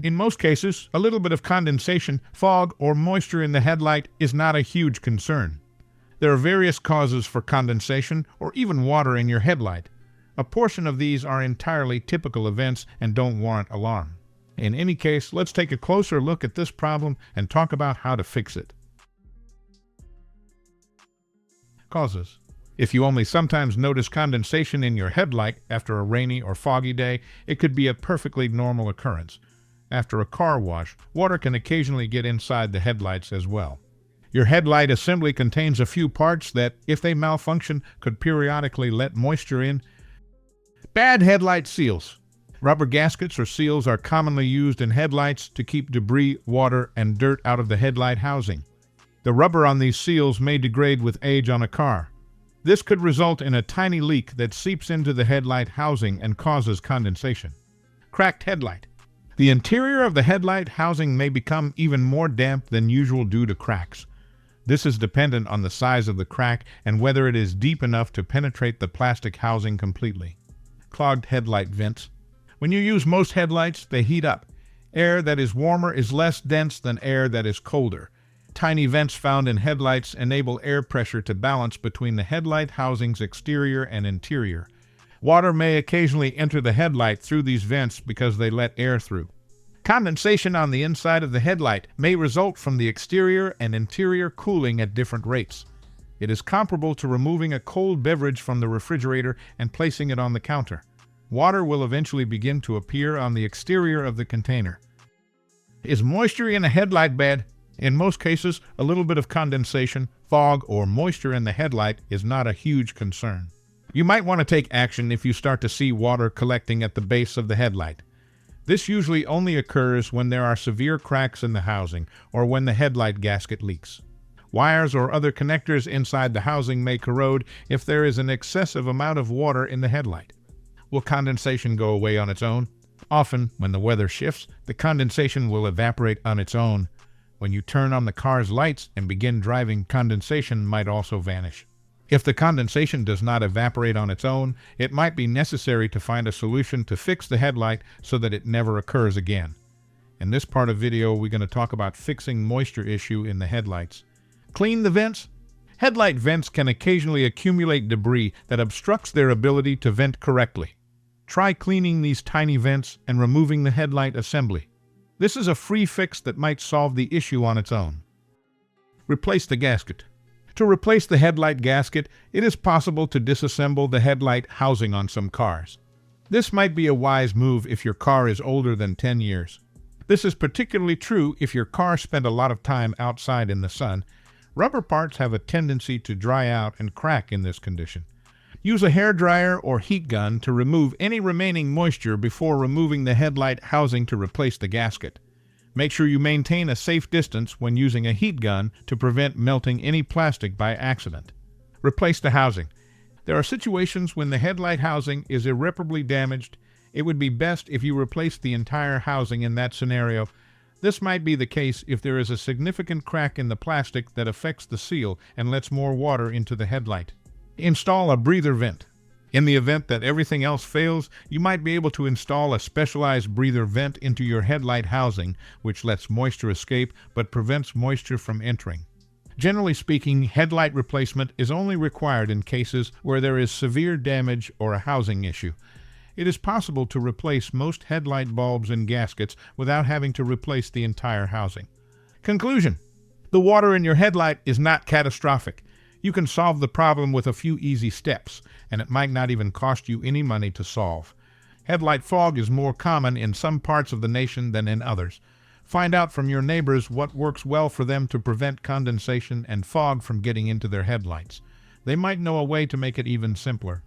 In most cases, a little bit of condensation, fog, or moisture in the headlight is not a huge concern. There are various causes for condensation or even water in your headlight. A portion of these are entirely typical events and don't warrant alarm. In any case, let's take a closer look at this problem and talk about how to fix it. Causes. If you only sometimes notice condensation in your headlight after a rainy or foggy day, it could be a perfectly normal occurrence. After a car wash, water can occasionally get inside the headlights as well. Your headlight assembly contains a few parts that, if they malfunction, could periodically let moisture in. Bad headlight seals. Rubber gaskets or seals are commonly used in headlights to keep debris, water, and dirt out of the headlight housing. The rubber on these seals may degrade with age on a car. This could result in a tiny leak that seeps into the headlight housing and causes condensation. Cracked headlight. The interior of the headlight housing may become even more damp than usual due to cracks. This is dependent on the size of the crack and whether it is deep enough to penetrate the plastic housing completely. Clogged headlight vents. When you use most headlights, they heat up. Air that is warmer is less dense than air that is colder. Tiny vents found in headlights enable air pressure to balance between the headlight housing's exterior and interior. Water may occasionally enter the headlight through these vents because they let air through. Condensation on the inside of the headlight may result from the exterior and interior cooling at different rates. It is comparable to removing a cold beverage from the refrigerator and placing it on the counter. Water will eventually begin to appear on the exterior of the container. Is moisture in a headlight bad? In most cases, a little bit of condensation, fog, or moisture in the headlight is not a huge concern. You might want to take action if you start to see water collecting at the base of the headlight. This usually only occurs when there are severe cracks in the housing or when the headlight gasket leaks. Wires or other connectors inside the housing may corrode if there is an excessive amount of water in the headlight. Will condensation go away on its own? Often, when the weather shifts, the condensation will evaporate on its own. When you turn on the car's lights and begin driving, condensation might also vanish. If the condensation does not evaporate on its own, it might be necessary to find a solution to fix the headlight so that it never occurs again. In this part of video, we're going to talk about fixing moisture issue in the headlights. Clean the vents. Headlight vents can occasionally accumulate debris that obstructs their ability to vent correctly. Try cleaning these tiny vents and removing the headlight assembly. This is a free fix that might solve the issue on its own. Replace the gasket. To replace the headlight gasket, it is possible to disassemble the headlight housing on some cars. This might be a wise move if your car is older than 10 years. This is particularly true if your car spent a lot of time outside in the sun. Rubber parts have a tendency to dry out and crack in this condition. Use a hairdryer or heat gun to remove any remaining moisture before removing the headlight housing to replace the gasket. Make sure you maintain a safe distance when using a heat gun to prevent melting any plastic by accident. Replace the housing. There are situations when the headlight housing is irreparably damaged. It would be best if you replace the entire housing in that scenario. This might be the case if there is a significant crack in the plastic that affects the seal and lets more water into the headlight. Install a breather vent. In the event that everything else fails, you might be able to install a specialized breather vent into your headlight housing, which lets moisture escape but prevents moisture from entering. Generally speaking, headlight replacement is only required in cases where there is severe damage or a housing issue. It is possible to replace most headlight bulbs and gaskets without having to replace the entire housing. Conclusion: the water in your headlight is not catastrophic. You can solve the problem with a few easy steps, and it might not even cost you any money to solve. Headlight fog is more common in some parts of the nation than in others. Find out from your neighbors what works well for them to prevent condensation and fog from getting into their headlights. They might know a way to make it even simpler.